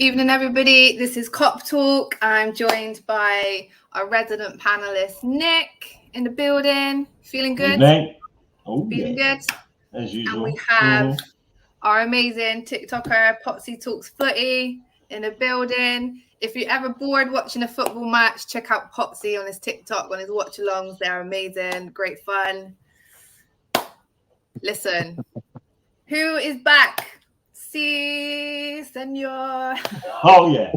Evening, everybody. This is KopTalk. I'm joined by our resident panelist, Nick, in the building. Feeling good? Feeling good? As usual. And we have our amazing TikToker, Potsy Talks Footy, in the building. If you're ever bored watching a football match, check out Potsy on his TikTok, on his watch-alongs. They're amazing. Great fun. Listen, who is back? Si, senor. Oh, yeah.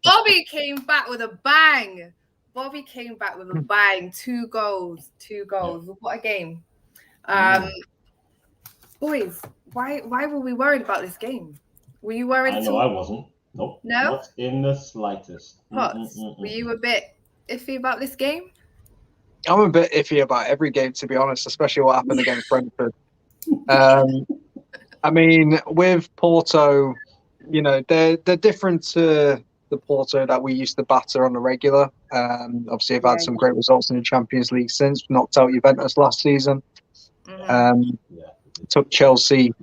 Bobby came back with a bang. Bobby came back with a bang. 2 goals. Yeah. What a game. Boys, why were we worried about this game? Were you worried? I know I wasn't. Nope. No? Not in the slightest. Pots, were you a bit iffy about this game? I'm a bit iffy about every game, to be honest, especially what happened against Brentford. I mean, with Porto, you know, they're different to the Porto that we used to batter on the regular. Obviously, they've had some great results in the Champions League since. Knocked out Juventus last season. Took Chelsea,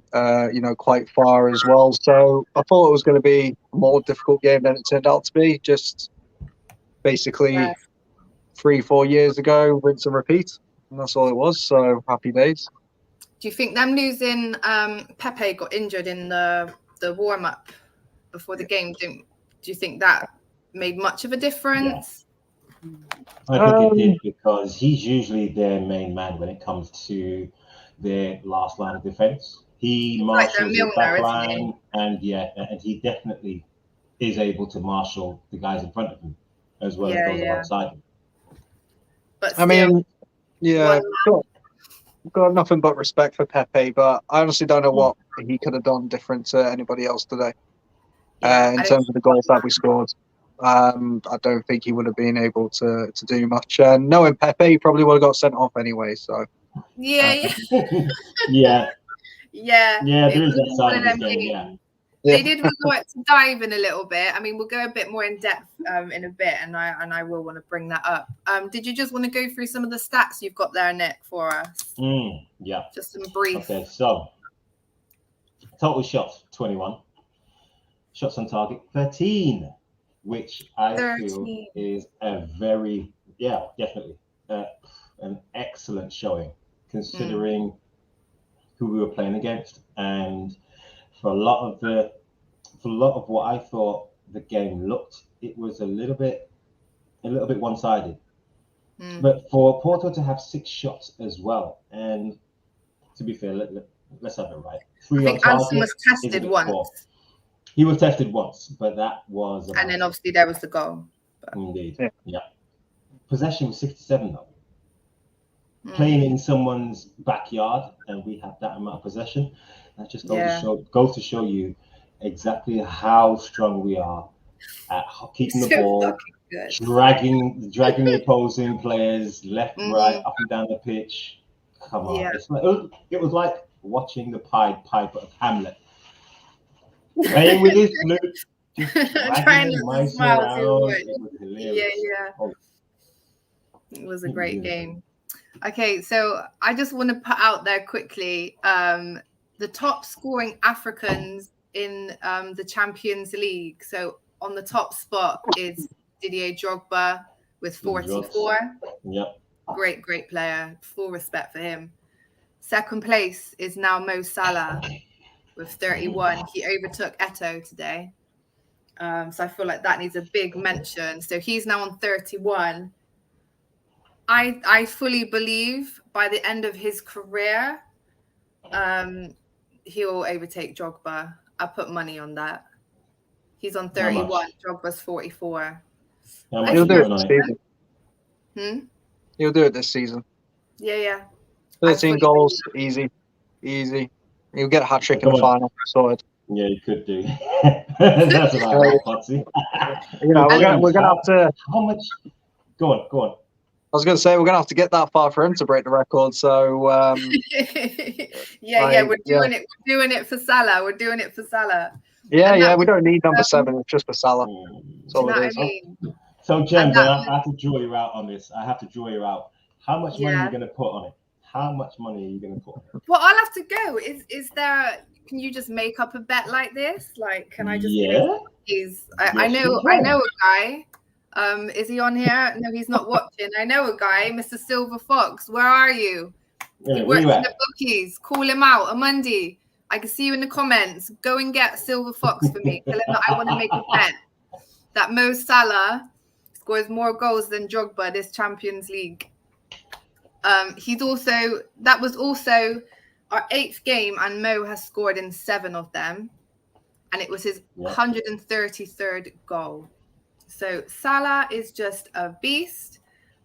quite far as well. So I thought it was going to be a more difficult game than it turned out to be. Just basically 3-4 years ago, rinse and repeat. And that's all it was. So happy days. Do you think them losing Pepe got injured in the warm-up before the game? Do you think that made much of a difference? Yeah. I think it did, because he's usually their main man when it comes to their last line of defense. He marshals the back line, and he definitely is able to marshal the guys in front of him as well as those alongside him. But still, got nothing but respect for Pepe, but I honestly don't know what he could have done different to anybody else today. In terms of the goals that we scored, I don't think he would have been able to do much. And knowing Pepe, he probably would have got sent off anyway. So there is that side of the game. They did resort to dive in a little bit. I mean, we'll go a bit more in depth in a bit, and I will want to bring that up. Did you just want to go through some of the stats you've got there, Nick, for us? Yeah. Just some brief. Okay, so total shots 21, shots on target 13, which I feel is a very definitely an excellent showing, considering who we were playing against. And for a lot of what I thought the game looked, it was a little bit one-sided. But for Porto to have 6 shots as well, and to be fair, let's have it right. 3 on target. Anson was tested once. He was tested once, but that was. And then obviously there was the goal. Indeed, yeah. Possession was 67 though. Playing in someone's backyard, and we have that amount of possession. That just goes to show you exactly how strong we are at keeping the ball, dragging the opposing players left, right, up and down the pitch. Come on, it was like watching the Pied Piper of Hamlet, playing with his flute, just trying to smile around. It was hilarious. It was a great game. Okay, so I just want to put out there quickly the top scoring Africans in the Champions League. So on the top spot is Didier Drogba with 44. Yep. Great player. Full respect for him. Second place is now Mo Salah with 31. He overtook Eto'o today. So I feel like that needs a big mention. So he's now on 31. I fully believe by the end of his career, he'll overtake Drogba. I put money on that. He's on 31. Drogba's 44. He'll do it this season. He'll do it this season. Yeah. 13 goals, easy. He'll get a hat trick in the final. Sorted. Yeah, he could do. That's about right, Potsy. We're gonna have to. How much? Go on. I was going to say, we're going to have to get that far for him to break the record. So, we're doing it. We're doing it for Salah. We don't need number 7. It's just for Salah. That's all it is. I mean? So, Jen, I have to draw you out on this. How much money are you going to put on it? How much money are you going to put? Well, I'll have to go. Is there? Can you just make up a bet like this? Like, can I just? Yeah. I know a guy. Is he on here? No, he's not watching. I know a guy, Mr. Silver Fox. Where are you? He works in the bookies. Call him out. Amundi, I can see you in the comments. Go and get Silver Fox for me. Tell him that I want to make a bet that Mo Salah scores more goals than Drogba this Champions League. That was also our 8th game, and Mo has scored in 7 of them, and it was his 133rd goal. So Salah is just a beast.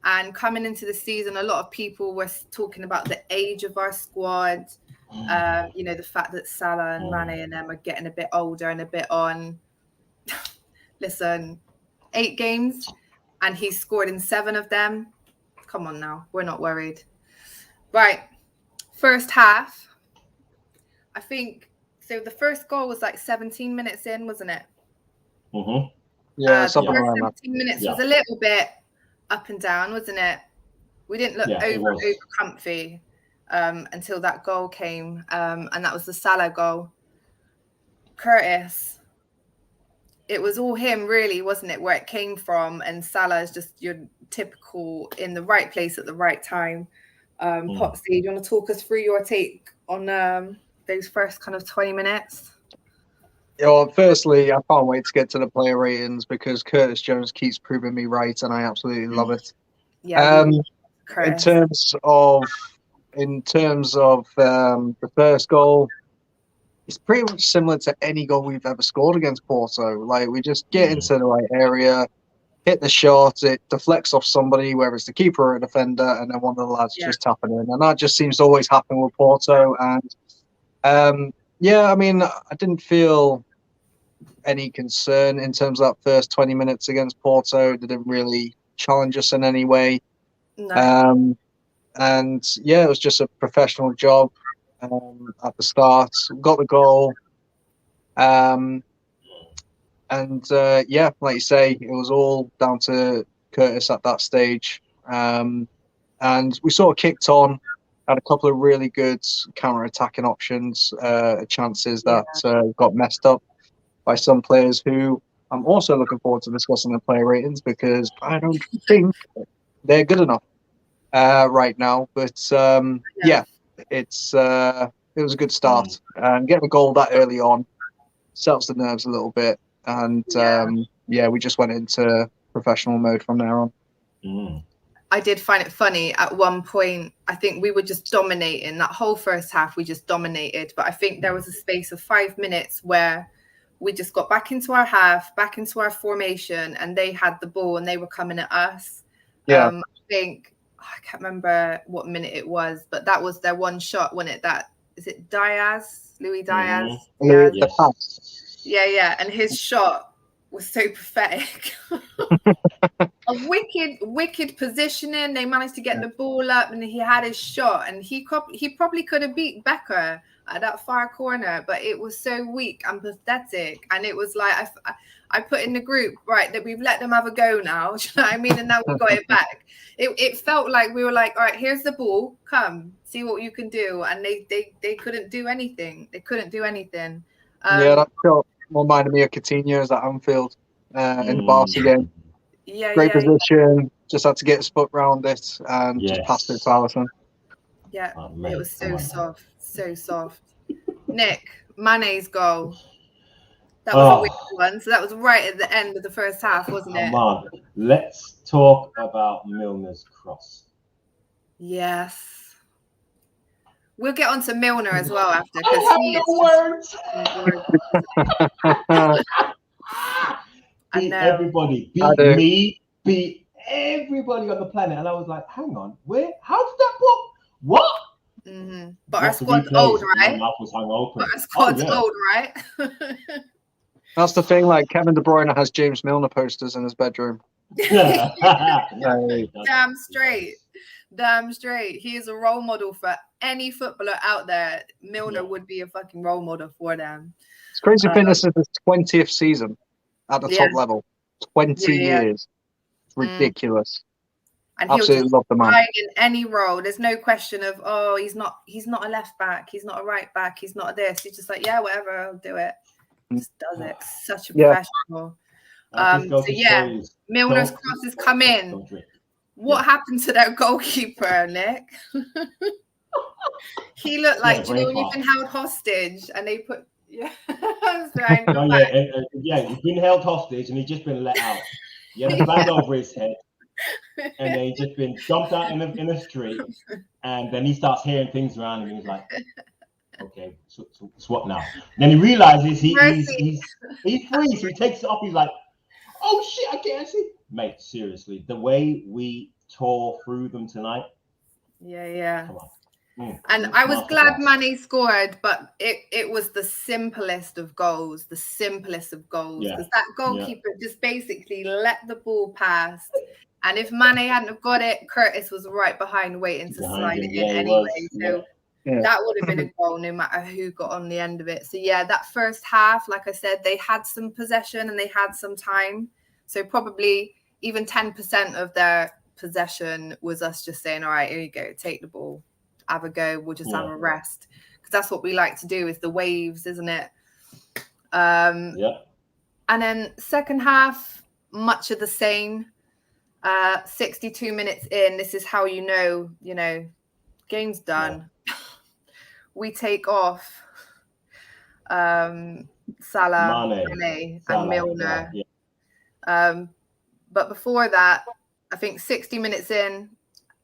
And coming into the season, a lot of people were talking about the age of our squad. The fact that Salah and Mane and them are getting a bit older and a bit on. Listen, 8 games, and he's scored in 7 of them. Come on now, we're not worried. Right, first half. I think so. The first goal was like 17 minutes in, wasn't it? Mm-hmm. Yeah, something around that. 17 minutes was a little bit up and down, wasn't it? We didn't look over comfy until that goal came, and that was the Salah goal. Curtis, it was all him, really, wasn't it? Where it came from, and Salah is just your typical in the right place at the right time. Popsy, do you want to talk us through your take on those first kind of 20 minutes? Yeah, well, firstly, I can't wait to get to the player ratings because Curtis Jones keeps proving me right, and I absolutely love it. Yeah. In terms of the first goal, it's pretty much similar to any goal we've ever scored against Porto. Like, we just get into the right area, hit the shot, it deflects off somebody, whether it's the keeper or a defender, and then one of the lads just tap it in. And that just seems to always happen with Porto. And I mean, I didn't feel any concern in terms of that first 20 minutes against Porto. They didn't really challenge us in any way. No. It was just a professional job at the start. Got the goal. Like you say, it was all down to Curtis at that stage. And we sort of kicked on, had a couple of really good counter-attacking options, chances that got messed up by some players who I'm also looking forward to discussing the player ratings because I don't think they're good enough right now. But it was a good start. Getting a goal that early on settles the nerves a little bit. And we just went into professional mode from there on. I did find it funny at one point. I think we were just dominating that whole first half. We just dominated. But I think there was a space of 5 minutes where we just got back into our half, back into our formation, and they had the ball and they were coming at us. I think, I can't remember what minute it was, but that was their one shot, wasn't it? Is it Diaz? Louis Diaz? Yeah. And his shot was so pathetic. A wicked positioning. They managed to get the ball up, and he had his shot, and he probably could have beat Becker at that far corner, but it was so weak and pathetic. And it was like I put in the group, right, that we've let them have a go now. Do you know what I mean? And now we got it back. It felt like we were like, all right, here's the ball, come see what you can do. And they couldn't do anything. They couldn't do anything. That shot reminded me of Coutinho's at Anfield in the Barca game. Great position. Just had to get his foot round it and just passed it to Alisson. Yeah, it was so soft. So soft. Nick, Mane's goal. That was a weird one. So that was right at the end of the first half, wasn't it? Come on. Let's talk about Milner's cross. Yes. We'll get on to Milner as well after. I know. Everybody. Beat me. Beat everybody on the planet. And I was like, hang on. How did that put? What? Mm-hmm. But our squad's old, right? My mouth was hung open. But our squad's old, right? That's the thing. Like Kevin De Bruyne has James Milner posters in his bedroom. Damn straight. He is a role model for any footballer out there. Milner would be a fucking role model for them. It's crazy. This is his 20th season at the top level. 20 years. It's ridiculous. And he'll Absolutely just love the man. slide in any role. There's no question of, oh, he's not a left back, he's not a right back, he's not a this. He's just like, yeah, whatever, I'll do it. Just does it. Such a professional. So yeah, Milner's crosses come in. What happened to that goalkeeper, Nick? He looked like, you know, when you've been held hostage and they put he's been held hostage and he's just been let out. He had a bag over his head. And then he's just been dumped out in the street, and then he starts hearing things around him, and he's like, "Okay, so what now?" And then he realizes he's free, so he takes it off. He's like, "Oh shit, I can't see." Mate, seriously, the way we tore through them tonight. Yeah. Come on. And I was glad Mane scored, but it was the simplest of goals. Because that goalkeeper just basically let the ball pass. And if Mane hadn't have got it, Curtis was right behind waiting to slide it in anyway. So that would have been a goal no matter who got on the end of it. So yeah, that first half, like I said, they had some possession and they had some time. So probably even 10% of their possession was us just saying, all right, here you go, take the ball, have a go, we'll just have a rest. Because that's what we like to do, is the waves, isn't it? And then second half, much of the same. 62 minutes in, this is how you know, game's done. We take off Salah, Mane, and Milner. But before that, I think 60 minutes in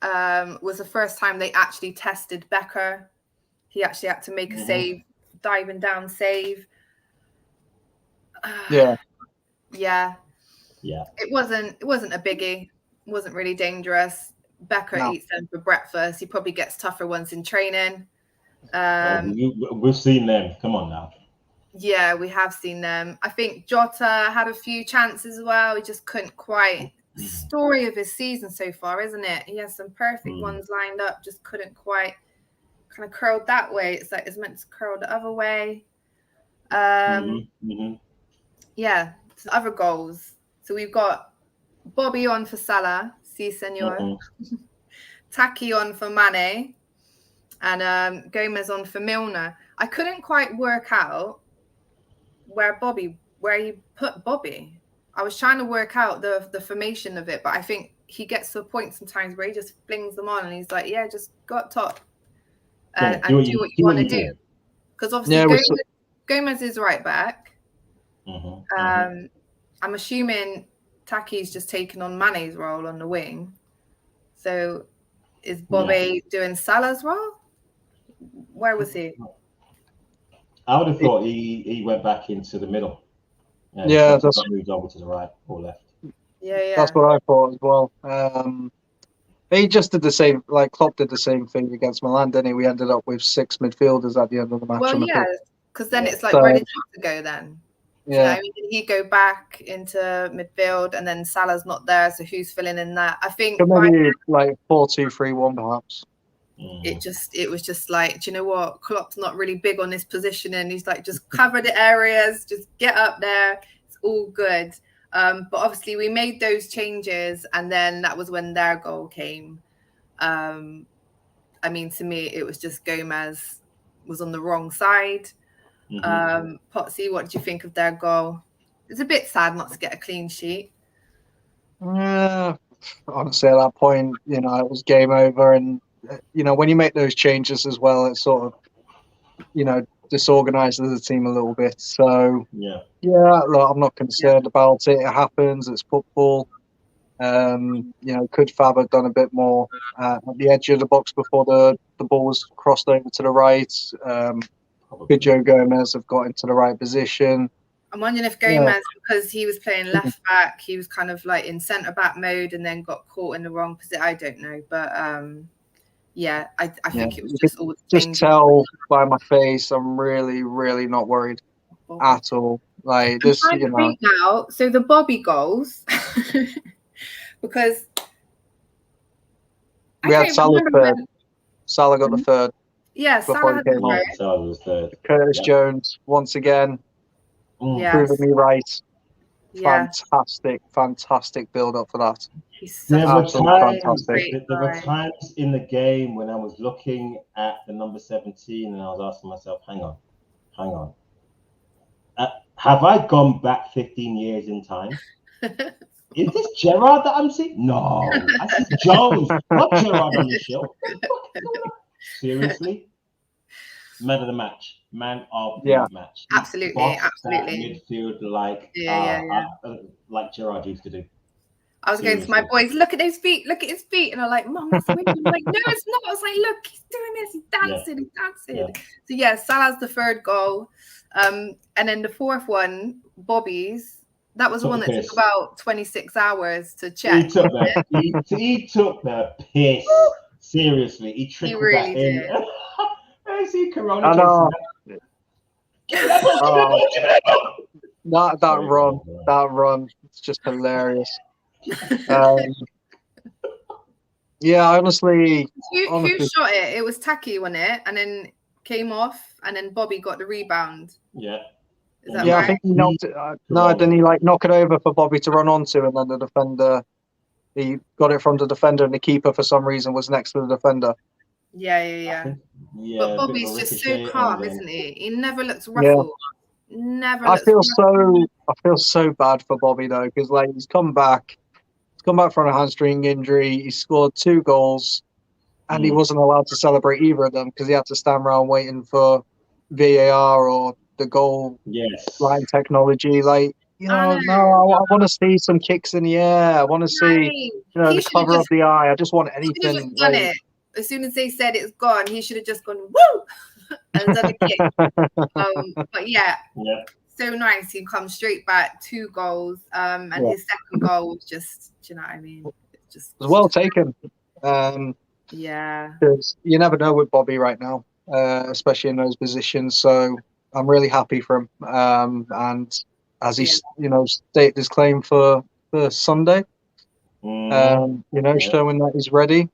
was the first time they actually tested Becker. He actually had to make a save, diving down save. Yeah. It wasn't a biggie. It wasn't really dangerous. Becker eats them for breakfast. He probably gets tougher ones in training. We've seen them. Come on now. Yeah, we have seen them. I think Jota had a few chances as well. He just couldn't quite. Story of his season so far, isn't it? He has some perfect ones lined up, just couldn't quite kind of curled that way. It's like it's meant to curl the other way. Yeah, some other goals. So we've got Bobby on for Salah, si senor. Taki on for Mane, and Gomez on for Milner. I couldn't quite work out where he put Bobby. I was trying to work out the formation of it, but I think he gets to a point sometimes where he just flings them on and he's like, yeah, just go up top and do what you want to do. Because obviously Gomez is right back. I'm assuming Taki's just taken on Mane's role on the wing. So is Bobby doing Salah's role? Where was he? I would have thought he went back into the middle. That's moved over to the right or left. Yeah. That's what I thought as well. He just did the same, like Klopp did the same thing against Milan, didn't he? We ended up with 6 midfielders at the end of the match. Well, yeah, because then it's like, where did he go then? Yeah. Did he go back into midfield and then Salah's not there, so who's filling in that? I think maybe like 4-2-3-1 perhaps. It was just like, do you know what? Klopp's not really big on this positioning. He's like, just cover the areas, just get up there. It's all good. But obviously we made those changes, and then that was when their goal came. I mean, to me, it was just Gomez was on the wrong side. Potsy, what did you think of their goal? It's a bit sad not to get a clean sheet. Honestly, at that point, it was game over, and when you make those changes as well, it sort of, disorganizes the team a little bit. So look, I'm not concerned about it. It happens. It's football. Could Fab have done a bit more at the edge of the box before the ball was crossed over to the right? Could Joe Gomez have got into the right position? I'm wondering if Gomez, because he was playing left back, he was kind of like in centre back mode and then got caught in the wrong position. I don't know, but I think it was just all. Just tell by my face, I'm really, really not worried at all. Like this, now. So the Bobby goals, because we had Salah third. Salah got the third. Yeah, Salah was third. Curtis Jones once again, proving me right. Fantastic build up for that. He's There were fantastic. there were times in the game when I was looking at the number 17 and I was asking myself, hang on. Have I gone back 15 years in time? Is this Gerard that I'm seeing? No, I see Jones, not Gerard on the show. Seriously? Man of the match. Man of the match. Absolutely. That midfield like Gerard used to do. I was going to my boys, look at his feet, and I'm like, Mum, that's winning. I'm like, no, it's not. I was like, look, he's doing this, he's dancing. So yeah, Salah's the third goal. And then the fourth one, Bobby's, that was the one that took about 26 hours to check. He took the piss. Seriously, he trickled really that in. did. I see Corona. That run, it's just hilarious. Yeah, honestly, who shot it? It was Taki, wasn't it? And then came off, and then Bobby got the rebound. Yeah. Is that right? I think he knocked it. Didn't he knock it over for Bobby to run onto, and then the defender, he got it from the defender, and the keeper for some reason was next to the defender. Yeah. But Bobby's just so calm, isn't he? He never looks ruffled. Yeah. Never. I feel so bad for Bobby though, because he's come back from a hamstring injury. He scored 2 goals, and he wasn't allowed to celebrate either of them because he had to stand around waiting for VAR or the goal line technology. I want to see some kicks in the air. I want to see the cover of the eye. I just want anything. Done it. As soon as they said it's gone, he should have just gone woo and done a kick. But so nice. He comes straight back, 2 goals, and his second goal was just, do you know what I mean? It was well taken. Because you never know with Bobby right now, especially in those positions. So I'm really happy for him. And as he, stated his claim for Sunday, showing that he's ready.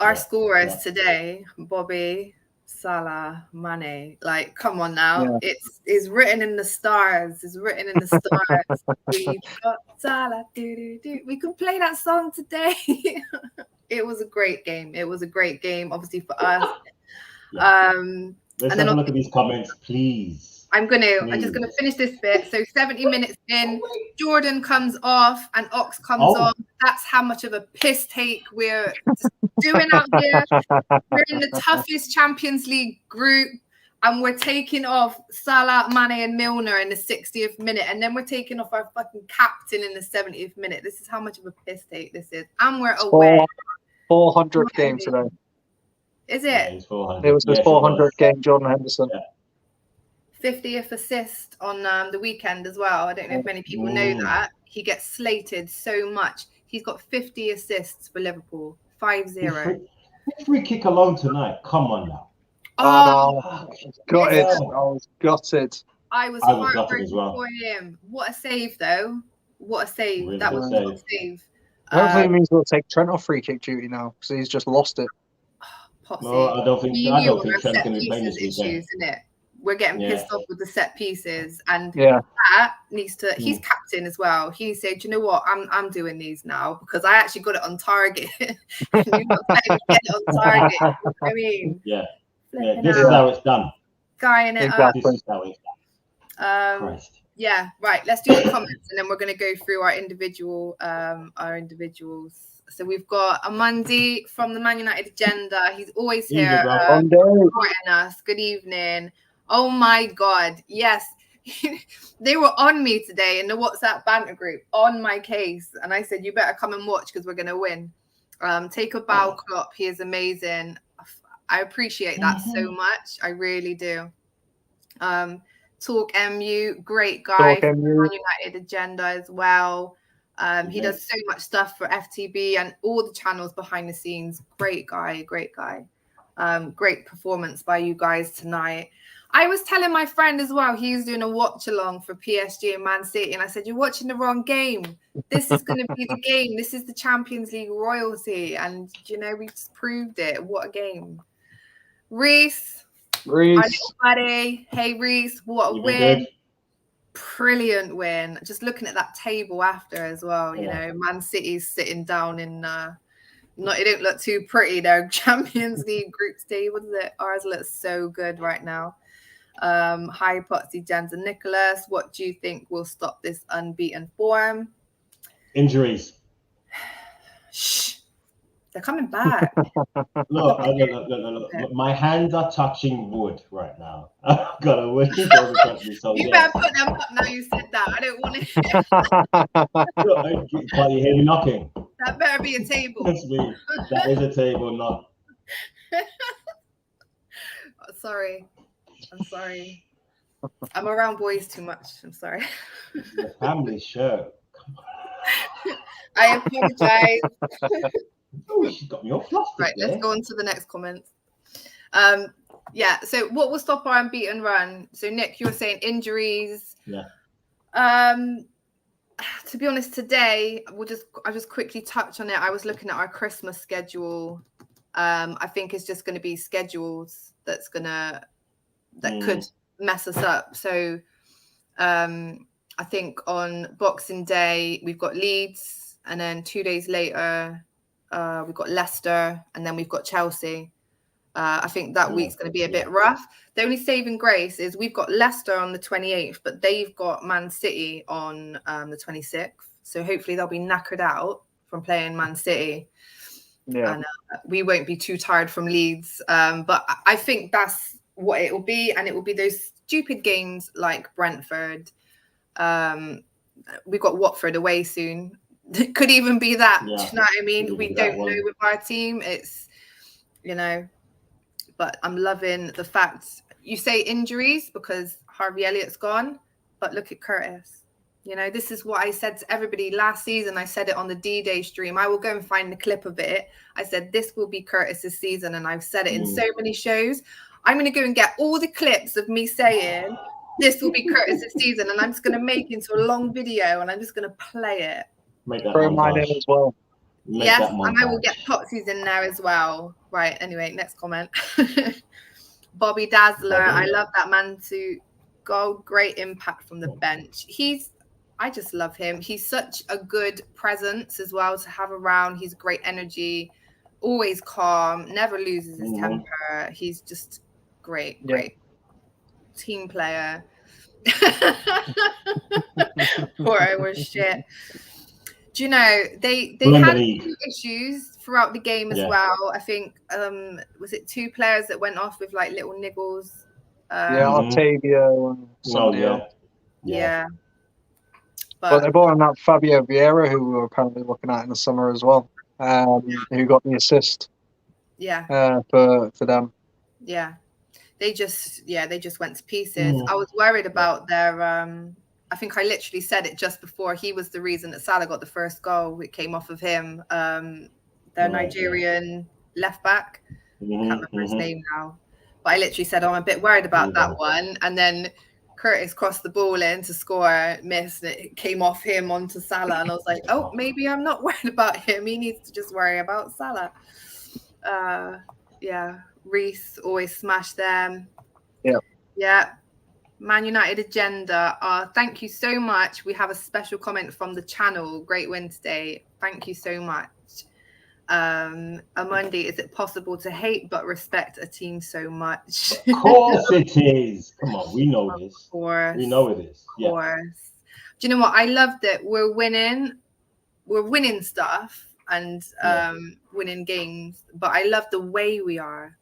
Our scorers today, Bobby, Salah, Mane. Like, come on now. It's written in the stars. It's written in the stars. We've got Salah. We could play that song today. It was a great game. Obviously, for us. Let's have a look at these comments, please. I'm just gonna finish this bit. So 70 minutes in, Jordan comes off and Ox comes on. That's how much of a piss take we're doing out here. We're in the toughest Champions League group, and we're taking off Salah, Mane, and Milner in the 60th minute, and then we're taking off our fucking captain in the 70th minute. This is how much of a piss take this is, and we're away. 400th game today. Is it? Yeah, it was his 400th game, Jordan Henderson. Yeah. 50th assist on the weekend as well. I don't know if many people know that. He gets slated so much. He's got 50 assists for Liverpool. 5-0. Free kick alone tonight. Come on now. Got it. I was gutted. I was heartbroken for him. What a save, though. What a save. Really that was a save. Hopefully it means we'll take Trent off free kick duty now because he's just lost it. No, I don't think Trent's going to be playing this weekend. Isn't it? We're getting pissed off with the set pieces, and that needs to. He's captain as well. He said, "You know what? I'm doing these now because I actually got it on target." You're not letting me get it on target. You know what I mean, this is how it's done. Guying it up. This is how it's done. Yeah, right. Let's do the comments, and then we're going to go through our individuals. So we've got Amandi from the Man United Agenda. He's always here supporting us. Good evening. Oh my God. Yes. They were on me today in the WhatsApp banter group on my case. And I said, you better come and watch because we're going to win. Take a bow, Klopp. He is amazing. I appreciate that so much. I really do. Talk MU, great guy. Talk MU. United Agenda as well. He does so much stuff for FTB and all the channels behind the scenes. Great guy, great guy. Great performance by you guys tonight. I was telling my friend as well, he's doing a watch along for PSG and Man City. And I said, you're watching the wrong game. This is going to be the game. This is the Champions League royalty. And, we just proved it. What a game. Reese. Our little buddy. Hey, Reese. What a win. brilliant win. Just looking at that table after as well, you know, Man City's sitting down in it don't look too pretty. Their Champions League group table, does it? Ours looks so good right now. Hi Potsy, Jens and Nicholas. What do you think will stop this unbeaten form? Injuries. Shh. They're coming back. Look, my hands are touching wood right now. I've got a wood over touch me, so you better put them up now you said that. I don't want to Can't you hear me knocking? That better be a table. That's me. That is a table knock. Sorry. I'm sorry. I'm around boys too much. I'm sorry. The family show. I apologize. Oh, she got me all flustered. Right, let's go on to the next comment. Yeah, so what will stop our unbeaten run? So Nick, you were saying injuries. Yeah. To be honest, today I'll just quickly touch on it. I was looking at our Christmas schedule. I think it's just going to be schedules that could mess us up. So I think on Boxing Day we've got Leeds, and then 2 days later we've got Leicester, and then we've got Chelsea. I think that week's going to be a bit rough. The only saving grace is we've got Leicester on the 28th, but they've got Man City on the 26th. So hopefully they'll be knackered out from playing Man City. Yeah. And we won't be too tired from Leeds. But I think that's what it will be. And it will be those stupid games like Brentford. We've got Watford away soon. It could even be that. Yeah. Do you know what I mean? We don't know with our team. It's, you know, but I'm loving the fact you say injuries because Harvey Elliott's gone, but look at Curtis. You know, this is what I said to everybody last season. I said it on the D-Day stream. I will go and find the clip of it. I said, this will be Curtis's season. And I've said it in so many shows. I'm going to go and get all the clips of me saying, this will be Curtis's season. And I'm just going to make it into a long video and I'm just going to play it. Throw mine in as well. Yes, and I will get Potsy's in there as well. Right, anyway, next comment. Bobby Dazzler, I love that man to go. Great impact from the bench. I just love him. He's such a good presence as well to have around. He's great energy, always calm, never loses his temper. He's just great team player. Poor I was shit. Do you know they had issues throughout the game as well? I think was it 2 players that went off with like little niggles? Octavio and somebody else. Yeah. But they brought in that Fabio Vieira, who we were apparently looking at in the summer as well, who got the assist. For them. Yeah, they just went to pieces. I was worried about their. I think I literally said it just before. He was the reason that Salah got the first goal. It came off of him. Their Nigerian left back. Can't remember his name now. But I literally said, I'm a bit worried about that one. And then Curtis crossed the ball in to score, missed, and it came off him onto Salah. And I was like, oh, maybe I'm not worried about him. He needs to just worry about Salah. Reece always smashed them. Yeah. Man United agenda. Thank you so much. We have a special comment from the channel. Great win today. Thank you so much. Amundi, is it possible to hate but respect a team so much? Of course it is. Come on, we know this. Of course. We know it is. Of course. Do you know what? I love that we're winning. We're winning stuff and winning games, but I love the way we are.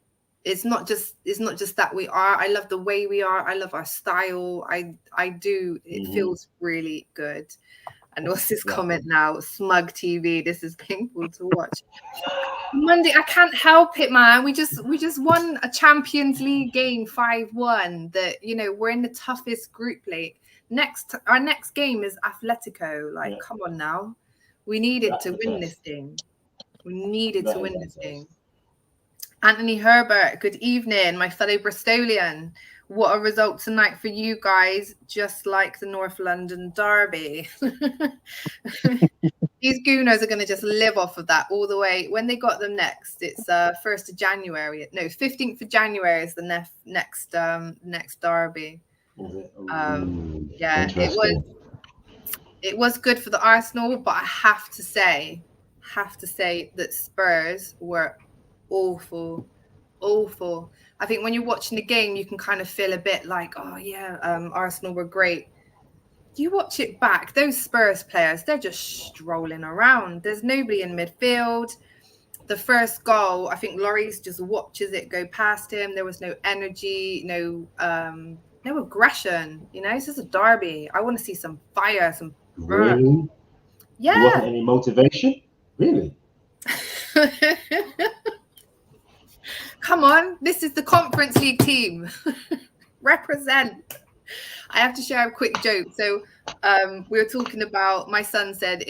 It's not just that we are. I love the way we are. I love our style. I do. It feels really good. And what's this comment now? Smug TV. This is painful to watch. Monday, I can't help it, man. We just won a Champions League game 5-1. That, you know, we're in the toughest group league. Our next game is Atletico. Like, come on now. We needed to win this thing. We needed to win this thing. Anthony Herbert, good evening, my fellow Bristolian. What a result tonight for you guys, just like the North London derby. These Gooners are going to just live off of that all the way. When they got them next, it's 1st of January. No, 15th of January is the next derby. Yeah, it was good for the Arsenal, but I have to say that Spurs were awful. I think when you're watching the game, you can kind of feel a bit like, oh yeah, Arsenal were great. You watch it back, those Spurs players, they're just strolling around. There's nobody in midfield. The first goal, I think Lloris just watches it go past him. There was no energy, no aggression. You know, it's just a derby. I want to see some fire, some really. Yeah. There wasn't any motivation, really. Come on, this is the Conference League team. Represent. I have to share a quick joke. So we were talking about, my son said,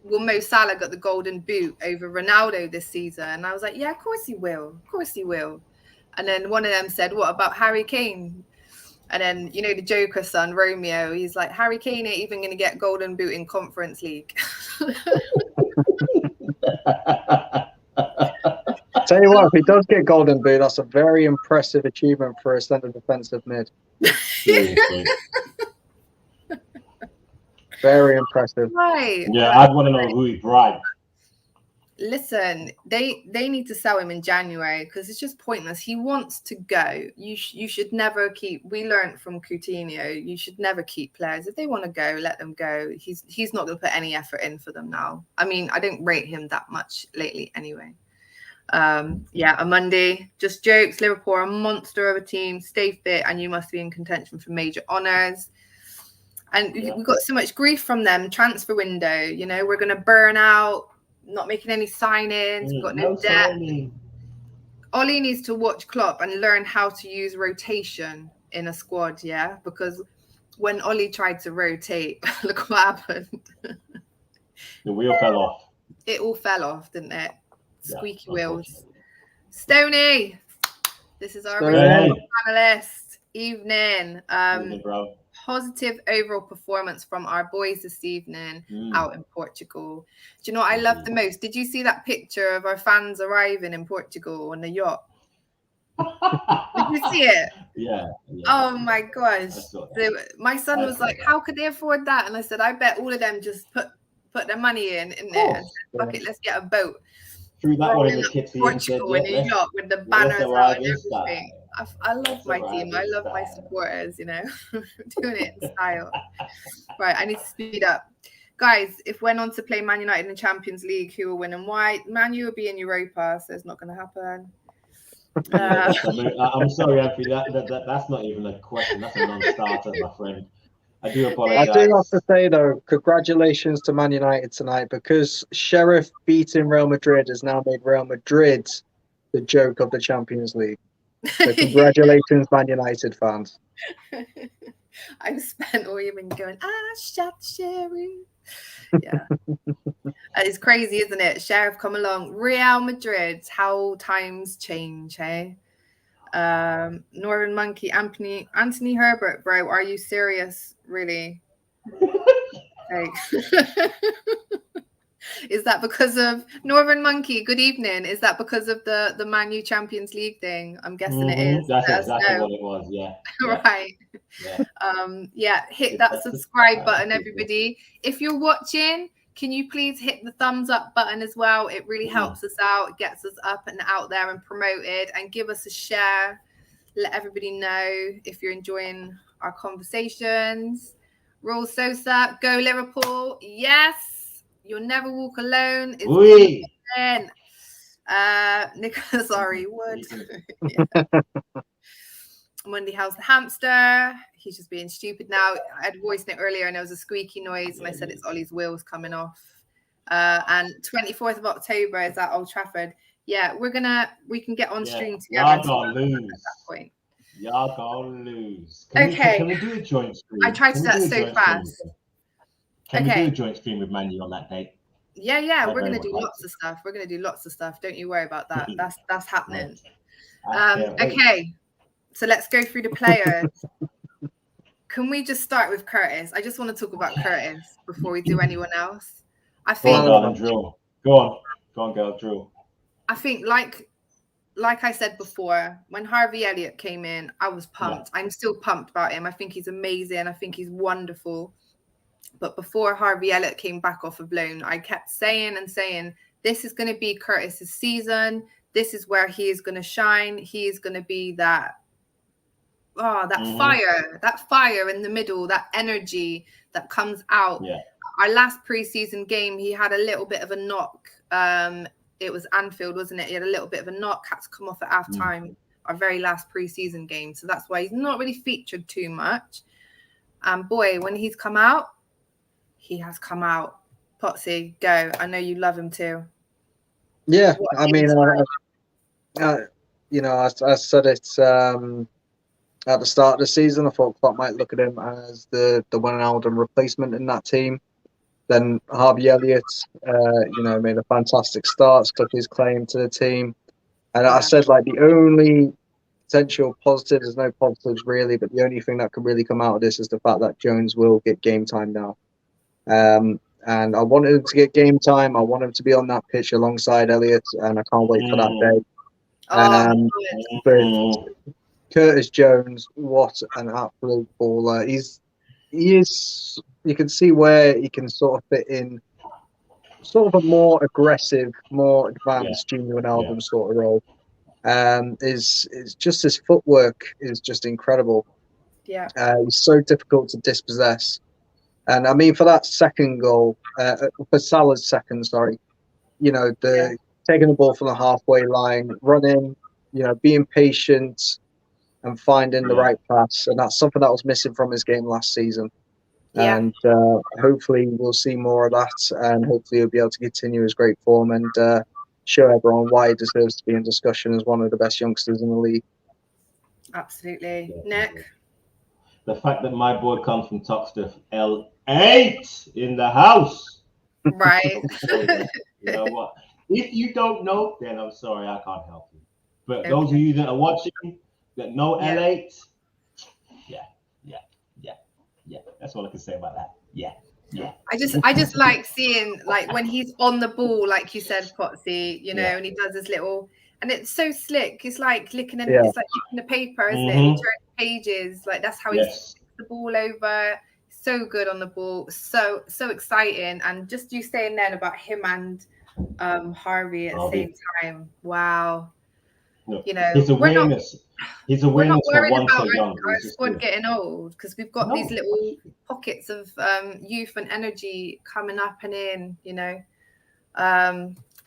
will Mo Salah got the golden boot over Ronaldo this season? And I was like, yeah, of course he will. Of course he will. And then one of them said, what about Harry Kane? And then, you know, the Joker son, Romeo, he's like, Harry Kane ain't even going to get golden boot in Conference League. Tell you what, if he does get golden boot, that's a very impressive achievement for a centre defensive mid. Very impressive. Right. Yeah, I'd want to know who he bribed. Listen, they need to sell him in January because it's just pointless. He wants to go. You should never keep. We learned from Coutinho, you should never keep players. If they want to go, let them go. He's not going to put any effort in for them now. I mean, I don't rate him that much lately anyway. Yeah, a Monday, just jokes. Liverpool are a monster of a team. Stay fit and you must be in contention for major honours. And we got so much grief from them transfer window. You know, we're going to burn out, not making any signings. We've got no debt. Ollie needs to watch Klopp and learn how to use rotation in a squad, yeah? Because when Ollie tried to rotate, look what happened. The wheel fell off. It all fell off, didn't it? Squeaky wheels. Stoney, this is our panelist evening. Bro. Positive overall performance from our boys this evening out in Portugal. Do you know what I love the most? Did you see that picture of our fans arriving in Portugal on the yacht? Did you see it? Yeah. Oh my gosh. My son was like, how could they afford that? And I said, I bet all of them just put their money in there and said, fuck it, let's get a boat. Threw that one in the kitty Portugal in a yacht with the banners out and everything. I love my team. I love my supporters, you know, doing it in style. Right, I need to speed up. Guys, if we're on to play Man United in the Champions League, who will win and why? Man U will be in Europa, so it's not going to happen. I'm sorry, Anthony, that's not even a question. That's a non-starter, my friend. I do apologize. I do have to say, though, congratulations to Man United tonight, because Sheriff beating Real Madrid has now made Real Madrid the joke of the Champions League. So congratulations, Man United fans. I've spent all evening going, shut Sheriff. Yeah. It's crazy, isn't it? Sheriff come along. Real Madrid, how times change, hey? Northern Monkey, Anthony Herbert, bro, are you serious? Really? Like, is that because of Northern Monkey? Good evening. Is that because of the Man U Champions League thing? I'm guessing it is. That's exactly what it was. Yeah. Right. Yeah. Hit that subscribe button, everybody. If you're watching, can you please hit the thumbs up button as well? It really helps us out. It gets us up and out there and promoted, and give us a share. Let everybody know if you're enjoying our conversations. Raul Sosa, go Liverpool. Yes. You'll never walk alone. Nicholas, sorry, Wood. Monday, how's the hamster? He's just being stupid now. I had voiced it earlier and there was a squeaky noise and I said it's Ollie's wheels coming off. And 24th of October is at Old Trafford. Yeah, we can get on stream together. Y'all gonna lose. At that point. Y'all gonna lose. Can we do a joint stream? I tried to do that so fast. Can we do a joint stream with Man U on that date? Yeah, we're gonna do lots of stuff. We're gonna do lots of stuff. Don't you worry about that. That's happening. Okay, so let's go through the players. Can we just start with Curtis? I just want to talk about Curtis before we do anyone else. I think. Go on, girl, drill. Go on, girl, drill. I think like like I said before, when Harvey Elliott came in, I was pumped. I'm still pumped about him. I think he's amazing. I think he's wonderful. But before Harvey Elliott came back off of loan, I kept saying, this is going to be Curtis's season. This is where he is going to shine. He is going to be that fire in the middle, that energy that comes out. Yeah. Our last preseason game, he had a little bit of a knock. It was Anfield, wasn't it? He had a little bit of a knock, had to come off at halftime, our very last preseason game. So that's why he's not really featured too much. And boy, when he's come out, he has come out. Potsy, go. I know you love him too. Yeah, I mean, you know, I said it at the start of the season. I thought Klopp might look at him as the Wijnaldum replacement in that team. Then Harvey Elliott, you know, made a fantastic start, stuck his claim to the team. And I said, like, the only potential positive, there's no positives really, but the only thing that could really come out of this is the fact that Jones will get game time now. And I wanted him to get game time. I want him to be on that pitch alongside Elliott, and I can't wait for that day. But Curtis Jones, what an absolute baller. He is, you can see where he can sort of fit in sort of a more aggressive, more advanced Junior Wijnaldum sort of role. Is just his footwork is just incredible. Yeah. He's so difficult to dispossess. And I mean, for that second goal, for Salah's second, you know, taking the ball from the halfway line, running, you know, being patient and finding the right pass. And that's something that was missing from his game last season. Yeah. And hopefully we'll see more of that, and hopefully he'll be able to continue his great form and show everyone why he deserves to be in discussion as one of the best youngsters in the league. Absolutely. Nick? The fact that my boy comes from Toxteth, L8 in the house. Right. You know what? If you don't know, then I'm sorry, I can't help you. But those of you that are watching that know L8, that's all I can say about that. Yeah. I just like seeing, like, when he's on the ball, like you said, Potsy, you know, and he does his little, and it's so slick. It's like licking it's like licking the paper, isn't it? And he turns pages, like that's how he sticks the ball over. So good on the ball, so exciting. And just you saying then about him and Harvey at the same time. Wow. You know, his awareness. We're not worried about our squad getting old, because we've got these little pockets of youth and energy coming up and in, you know.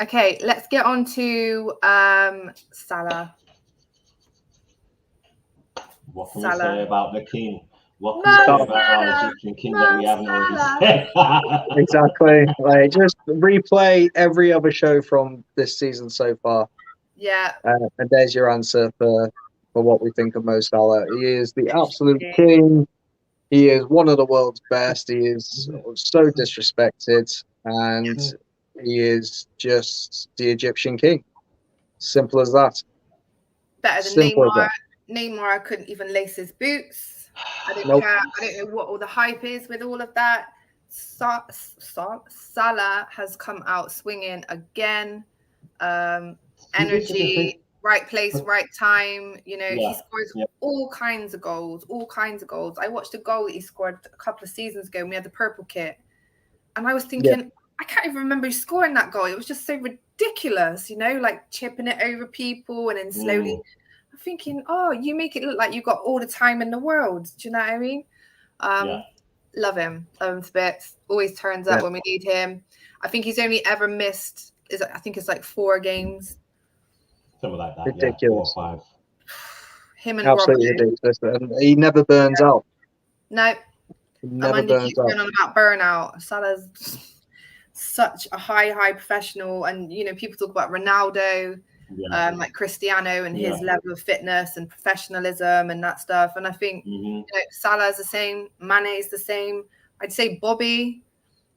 Okay, let's get on to Salah. What can we say about the king? What can we say about our Egyptian king that we haven't already said? Exactly. Like, just replay every other show from this season so far. Yeah. And there's your answer for what we think of Mo Salah. He is the absolute king. He is one of the world's best. He is so disrespected, and he is just the Egyptian king. Simple as that. Better than Neymar. Neymar couldn't even lace his boots. I don't care. I don't know what all the hype is with all of that. Salah has come out swinging again. Energy, right place, right time. You know, he scores all kinds of goals. I watched a goal that he scored a couple of seasons ago when we had the purple kit, and I was thinking, I can't even remember scoring that goal. It was just so ridiculous, you know, like chipping it over people and then slowly. I'm thinking, oh, you make it look like you've got all the time in the world. Do you know what I mean? Love him to bits. Always turns up when we need him. I think he's only ever missed, I think it's like 4 games. Something like that. Ridiculous. 4 or 5. Him and absolutely ridiculous. And he never burns out. No. Never burns out. Going on about burnout. Salah's such a high professional, and you know, people talk about Ronaldo, like Cristiano, and his level of fitness and professionalism and that stuff. And I think you know, Salah's the same, Mane's the same. I'd say Bobby,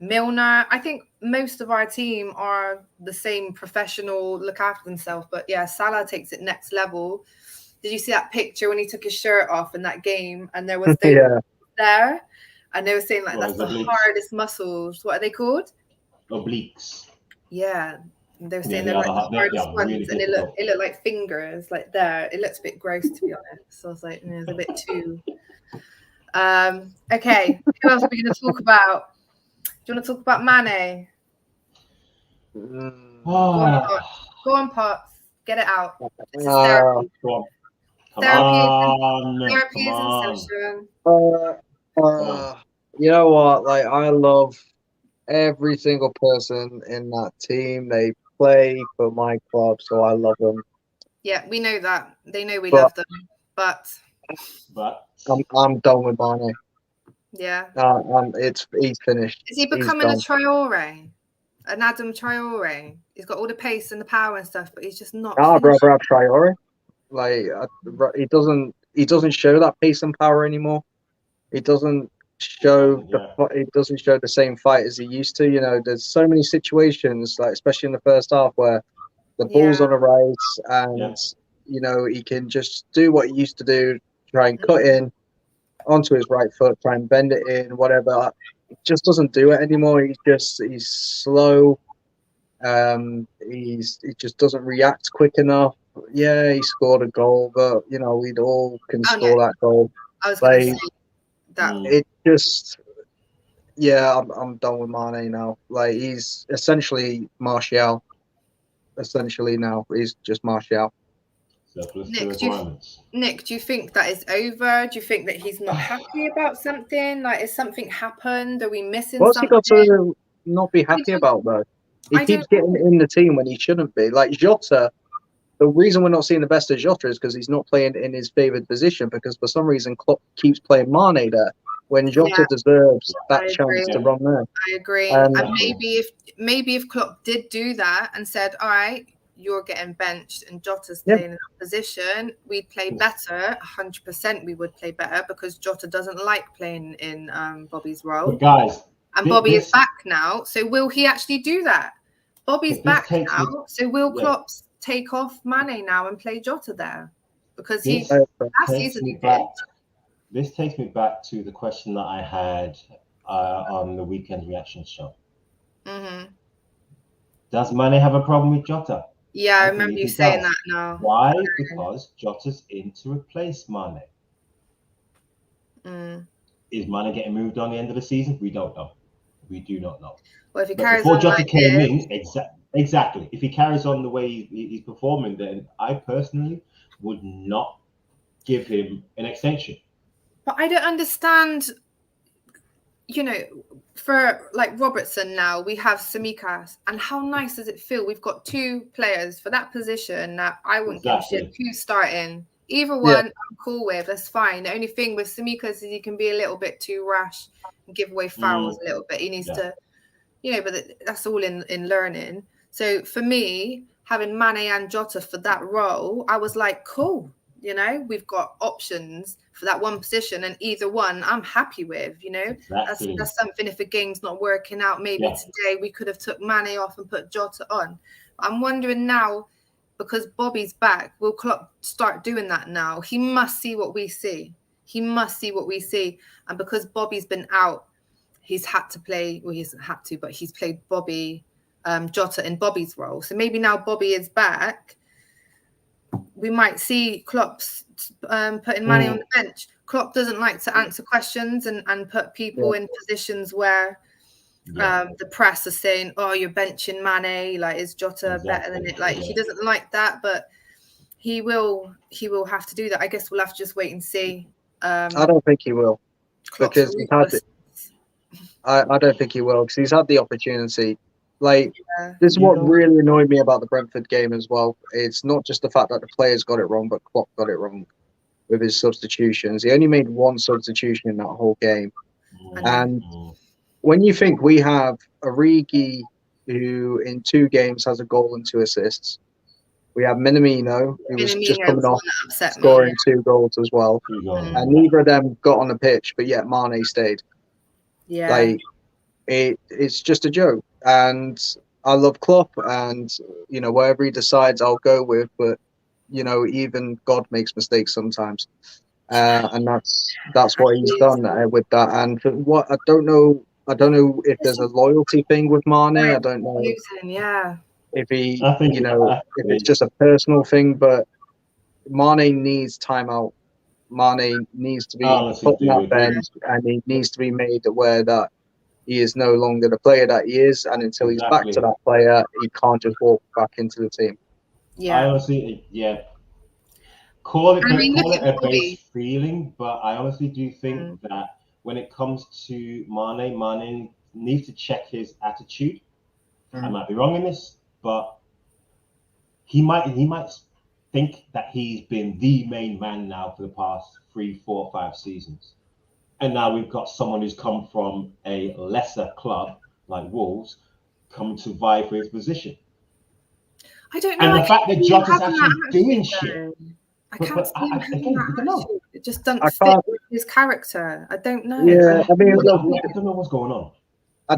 Milner. I think most of our team are the same professional, look after themselves. But yeah, Salah takes it next level. Did you see that picture when he took his shirt off in that game, and there was there, and they were saying like that's the hardest muscles. What are they called? Obliques. Yeah, They're saying the they're like other the hardest ones, really and difficult. it looked like fingers, like there. It looks a bit gross, to be honest. So I was like, it's a bit too. Okay, who else are we going to talk about? Do you want to talk about Mane? Go on, Pops. Get it out. This is therapy. Therapy is in session. You know what? Like, I love every single person in that team. They play for my club, so I love them. Yeah, we know that. They know we love them, but I'm done with Mane. Yeah. He's finished. Is he becoming a Traore? An Adam Traore? He's got all the pace and the power and stuff, but he's just not. Brother Traore. Like, he doesn't show that pace and power anymore. He doesn't show the same fight as he used to. You know, there's so many situations, like especially in the first half, where the ball's on the right, and you know, he can just do what he used to do, try and cut in onto his right foot, try and bend it in, whatever. He just doesn't do it anymore. He's slow. He just doesn't react quick enough. Yeah, he scored a goal, but you know, we'd all can score that goal. I was going to say that. It just, I'm done with Mane now. Like, he's essentially Martial. Essentially now, he's just Martial. Nick, do you think that is over? Do you think that he's not happy about something? Like, has something happened? Are we missing something? What's he got to not be happy about, though? He keeps getting in the team when he shouldn't be. Like, Jota, the reason we're not seeing the best of Jota is because he's not playing in his favoured position, because for some reason Klopp keeps playing Mane there when Jota deserves that chance to run there. I agree. And maybe if Klopp did do that and said, all right, you're getting benched and Jota's playing in that position, we'd play better. 100% we would play better, because Jota doesn't like playing in Bobby's role. But guys, and Bobby is back now. So will he actually do that? Bobby's back now. So will Klopp take off Mane now and play Jota there? Because this takes me back to the question that I had on the weekend reaction show. Mm-hmm. Does Mane have a problem with Jota? Yeah, I remember you saying that now. Why? Because Jota's in to replace Mane. Is Mane getting moved on the end of the season? We don't know. We do not know. Well, if he carries before on Jota like came this, in, exactly. If he carries on the way he's performing, then I personally would not give him an extension. But I don't understand. You know, for like Robertson now, we have Tsimikas, and how nice does it feel? We've got two players for that position that I wouldn't give a shit who's starting. Either one, I'm cool with. That's fine. The only thing with Tsimikas is he can be a little bit too rash and give away fouls a little bit. He needs to, you know, but that's all in learning. So for me, having Mane and Jota for that role, I was like, cool. You know, we've got options for that one position, and either one I'm happy with. You know, that's something. If a game's not working out, maybe today we could have took Mane off and put Jota on. I'm wondering now, because Bobby's back, will Klopp start doing that now? He must see what we see. And because Bobby's been out, he's had to play. Well, he hasn't had to, but he's played Jota in Bobby's role. So maybe now Bobby is back, we might see Klopp's putting Mane on the bench. Klopp doesn't like to answer questions and put people in positions where the press are saying, "Oh, you're benching Mane. Like, is Jota better than it?" Like, he doesn't like that, but he will have to do that. I guess we'll have to just wait and see. I don't think he will, because he's had it. I don't think he will, because he's had the opportunity. Like, this is what really annoyed me about the Brentford game as well. It's not just the fact that the players got it wrong, but Klopp got it wrong with his substitutions. He only made one substitution in that whole game. And when you think we have Origi, who in 2 games has a goal and 2 assists, we have Minamino, who was just coming off scoring 2 goals as well, and neither of them got on the pitch, but yet Mane stayed. Like, it's just a joke. And I love Klopp, and you know, wherever he decides, I'll go with. But you know, even God makes mistakes sometimes, and that's what he's done with that. And I don't know if there's a loyalty thing with Mane. I don't know. if he, I think, if it's just a personal thing, but Mane needs timeout. Mane needs to be put on that bench, and he needs to be made aware that he is no longer the player that he is, and until he's back to that player, he can't just walk back into the team. Yeah. I honestly, call it a base feeling, but I honestly do think that when it comes to Mane needs to check his attitude. I might be wrong in this, but he might think that he's been the main man now for the past 3, 4, 5 seasons. And now we've got someone who's come from a lesser club like Wolves come to vie for his position. I don't know. And the fact that Jota's actually doing shit. I can't see him having that attitude. It just doesn't fit with his character. I don't know. Yeah, I mean, I don't know what's going on. I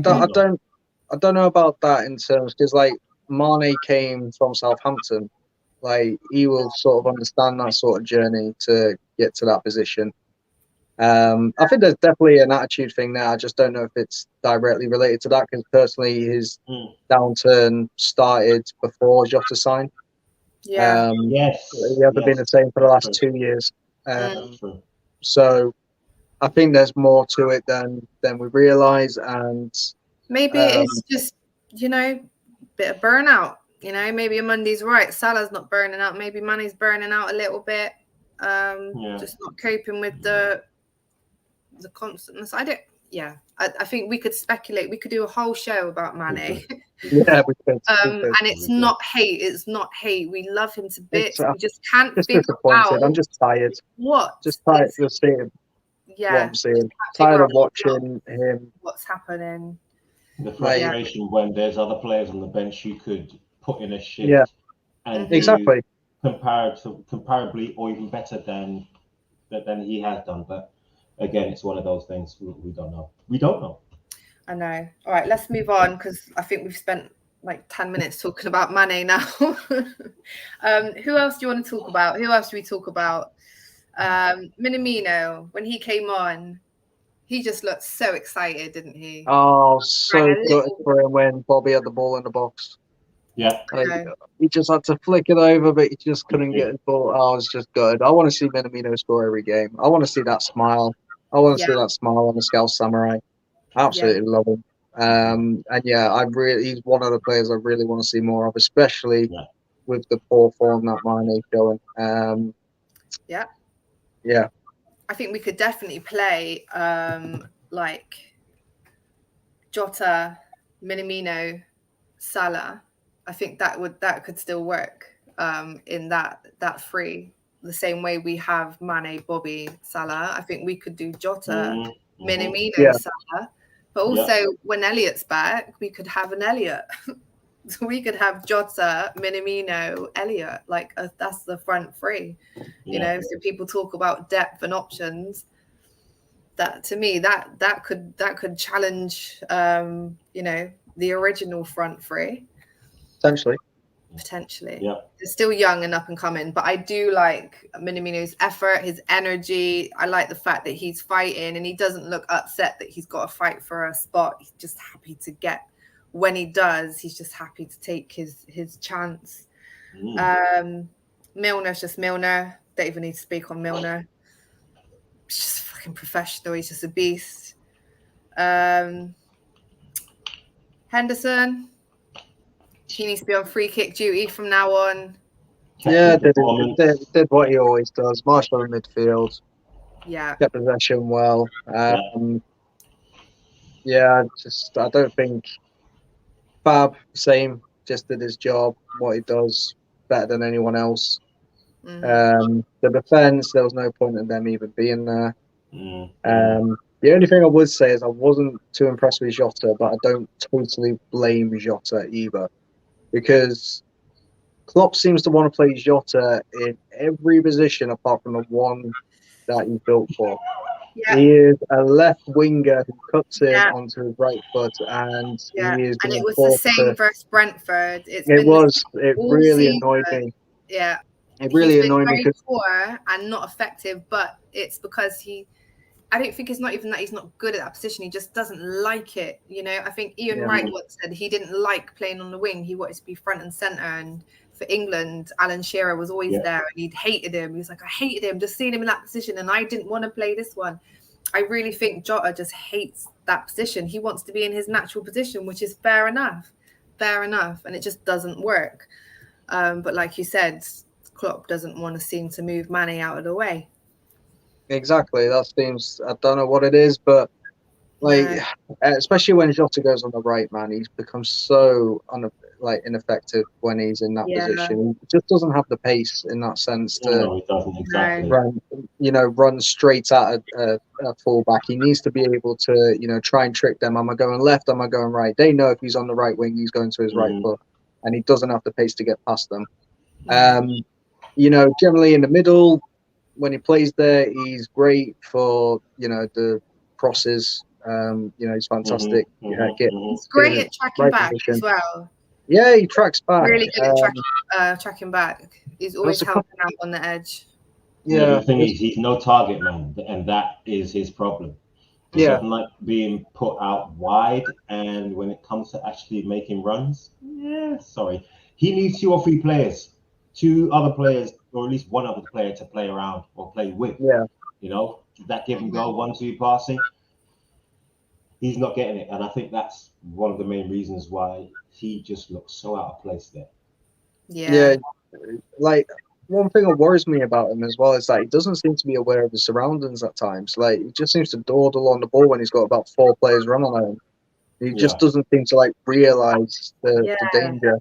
don't know about that in terms, because like Mane came from Southampton, like he will sort of understand that sort of journey to get to that position. I think there's definitely an attitude thing there. I just don't know if it's directly related to that, because personally his downturn started before Jota signed. Yeah. Yes. He hasn't been the same for the last 2 years. So I think there's more to it than we realise, and maybe it's just, bit of burnout. Maybe Mondy's right. Salah's not burning out. Maybe Mane's burning out a little bit. Just not coping with the constantness. I think we could speculate. We could do a whole show about Mane. Yeah, we could. And it's not hate. It's not hate. We love him to bits. We just can't just figure disappointed. I'm just tired. What? Just tired of seeing what I'm seeing. Tired of watching him. What's happening? The frustration when there's other players on the bench who could put in a shift. Yeah. And exactly. Comparably or even better than he has done. But again, it's one of those things we don't know. We don't know. I know. All right, let's move on, because I think we've spent like 10 minutes talking about Mane now. Who else do you want to talk about? Who else do we talk about? Minamino, when he came on, he just looked so excited, didn't he? Oh, so good for him when Bobby had the ball in the box. Yeah. He just had to flick it over, but he just couldn't get his ball. Oh, it's just good. I want to see Minamino score every game. I want to see that smile. I want to see that smile on the Scouse Samurai. Absolutely love him. And he's one of the players I really want to see more of, especially with the poor form that Mane's going. I think we could definitely play like Jota, Minamino, Salah. I think that could still work in that three, the same way we have Mane, Bobby, Salah. I think we could do Jota, Minamino, Salah. But also when Elliot's back, we could have an Elliot. So we could have Jota, Minamino, Elliot. Like that's the front three. So people talk about depth and options. That to me, that could challenge the original front three. Potentially. Yeah. He's still young and up and coming, but I do like Minamino's effort, his energy. I like the fact that he's fighting and he doesn't look upset that he's got to fight for a spot. He's just happy to get, when he does, he's just happy to take his chance. Milner's just Milner. Don't even need to speak on Milner. He's just fucking professional. He's just a beast. Henderson. He needs to be on free kick duty from now on. Yeah, did what he always does. Marshall in midfield. Yeah. Kept possession well. I don't think Fab, same, just did his job, what he does, better than anyone else. The defence, there was no point in them even being there. The only thing I would say is I wasn't too impressed with Jota, but I don't totally blame Jota either. Because Klopp seems to want to play Jota in every position apart from the one that he's built for. Yeah. He is a left winger who cuts in onto his right foot, and he is. And it was the same versus Brentford. It really annoyed me. Yeah, it really annoyed me. Very poor and not effective, but it's because he I don't think it's not even that he's not good at that position. He just doesn't like it. You know, I think Ian Wright once said he didn't like playing on the wing. He wanted to be front and centre. And for England, Alan Shearer was always there, and he'd hated him. He was like, I hated him, just seeing him in that position, and I didn't want to play this one. I really think Jota just hates that position. He wants to be in his natural position, which is fair enough, and it just doesn't work. But like you said, Klopp doesn't want to seem to move Mane out of the way. Exactly. That seems, I don't know what it is, but like, especially when Jota goes on the right, man, he's become so ineffective when he's in that position. He just doesn't have the pace in that sense to no, he doesn't, exactly. run straight at a fullback. He needs to be able to, try and trick them. Am I going left? Am I going right? They know if he's on the right wing, he's going to his right foot, and he doesn't have the pace to get past them. Generally in the middle, when he plays there, he's great for, the crosses. He's fantastic. He's great at tracking back as well. Yeah, he tracks back. Really good at tracking back. He's always helping out on the edge. Yeah, the thing is, he's no target man, and that is his problem. He doesn't like being put out wide, and when it comes to actually making runs, he needs 2 or 3 players, 2 other players, or at least one other player to play around or play with. Yeah, that give and go 1-2 passing. He's not getting it, and I think that's one of the main reasons why he just looks so out of place there. Yeah. Like, one thing that worries me about him as well is that he doesn't seem to be aware of his surroundings at times. Like, he just seems to dawdle on the ball when he's got about 4 players running on him. He just doesn't seem to realize the danger.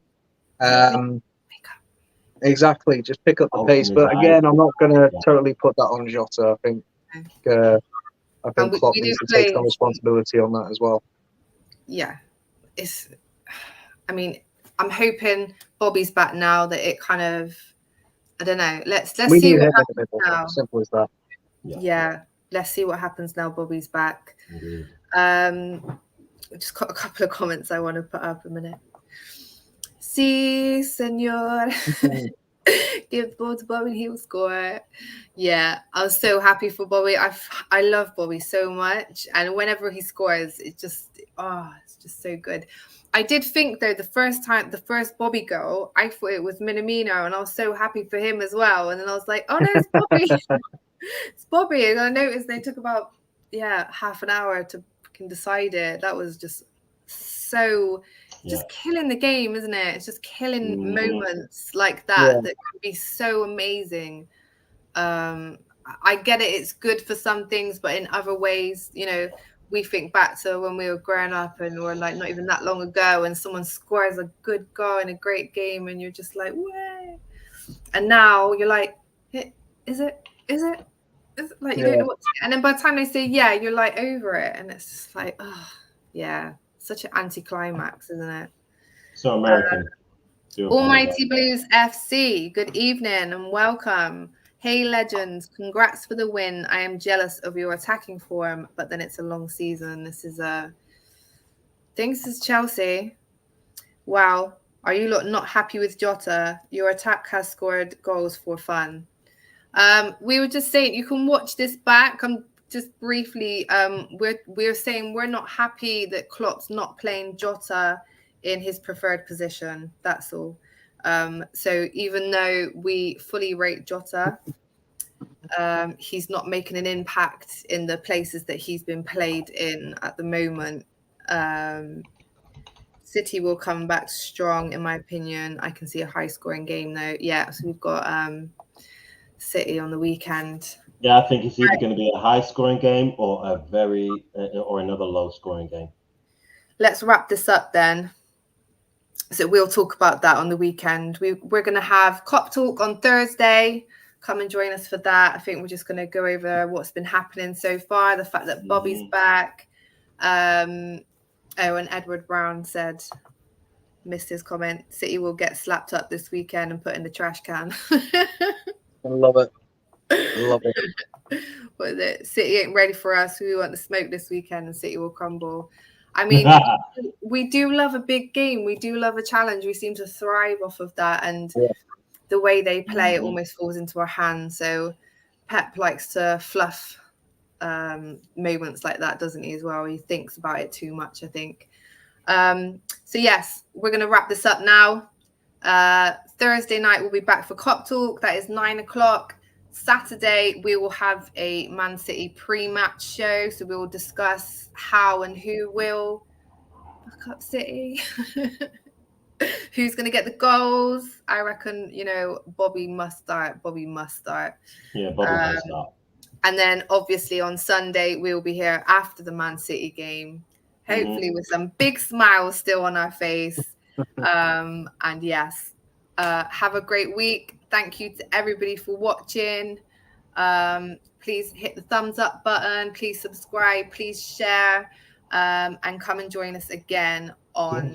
Exactly, just pick up the pace. But again, I'm not going to totally put that on Jota. I think Klopp needs to take some responsibility on that as well. Yeah, I'm hoping Bobby's back now, that it kind of, I don't know. Let's see what happens now. Simple as that. Yeah, let's see what happens now. Bobby's back. Just got a couple of comments I want to put up a minute. Si, senor. Give the ball to Bobby and he will score. Yeah, I was so happy for Bobby. I love Bobby so much, and whenever he scores, it's just so good. I did think though the first Bobby goal, I thought it was Minamino, and I was so happy for him as well. And then I was like, oh no, it's Bobby. It's Bobby. And I noticed they took about half an hour to decide it. That was just so just killing the game, isn't it? It's just killing moments like that that can be so amazing. I get it, it's good for some things, but in other ways, we think back to when we were growing up, and we're like not even that long ago, and someone scores a good goal in a great game, and you're just like, way. And now you're like, is it? Like, you don't know what to say. And then by the time they say you're like over it, and it's just like, oh yeah, such an anticlimax, isn't it? So American. Almighty Blues FC, good evening and welcome. Hey legends, congrats for the win. I am jealous of your attacking form, but then it's a long season. This is Chelsea. Wow, are you lot not happy with Jota? Your attack has scored goals for fun. We were just saying you can watch this back. Just briefly, we're saying we're not happy that Klopp's not playing Jota in his preferred position. That's all. So even though we fully rate Jota, he's not making an impact in the places that he's been played in at the moment. City will come back strong, in my opinion. I can see a high-scoring game, though. Yeah, so we've got City on the weekend. Yeah, I think it's either going to be a high-scoring game or or another low-scoring game. Let's wrap this up then. So we'll talk about that on the weekend. We're going to have KopTalk on Thursday. Come and join us for that. I think we're just going to go over what's been happening so far, the fact that Bobby's back. And Edward Brown missed his comment, City will get slapped up this weekend and put in the trash can. I love it. What is it? City ain't ready for us. We want the smoke this weekend and City will crumble. I mean, we do love a big game. We do love a challenge. We seem to thrive off of that. And the way they play, it almost falls into our hands. So Pep likes to fluff moments like that, doesn't he, as well? He thinks about it too much, I think. So yes, we're going to wrap this up now. Thursday night we'll be back for KopTalk. That is 9 o'clock. Saturday we will have a Man City pre-match show, so we will discuss how and who will back up City. Who's going to get the goals? I reckon, Bobby must start. Yeah, Bobby must start. And then obviously on Sunday we'll be here after the Man City game, hopefully with some big smiles still on our face. And yes, have a great week. Thank you to everybody for watching. Please hit the thumbs up button. Please subscribe. Please share. And come and join us again on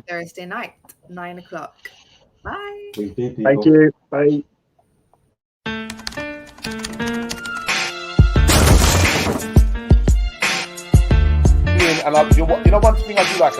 Thursday night, 9 o'clock. Bye. Thank you. Bye. And one thing I do like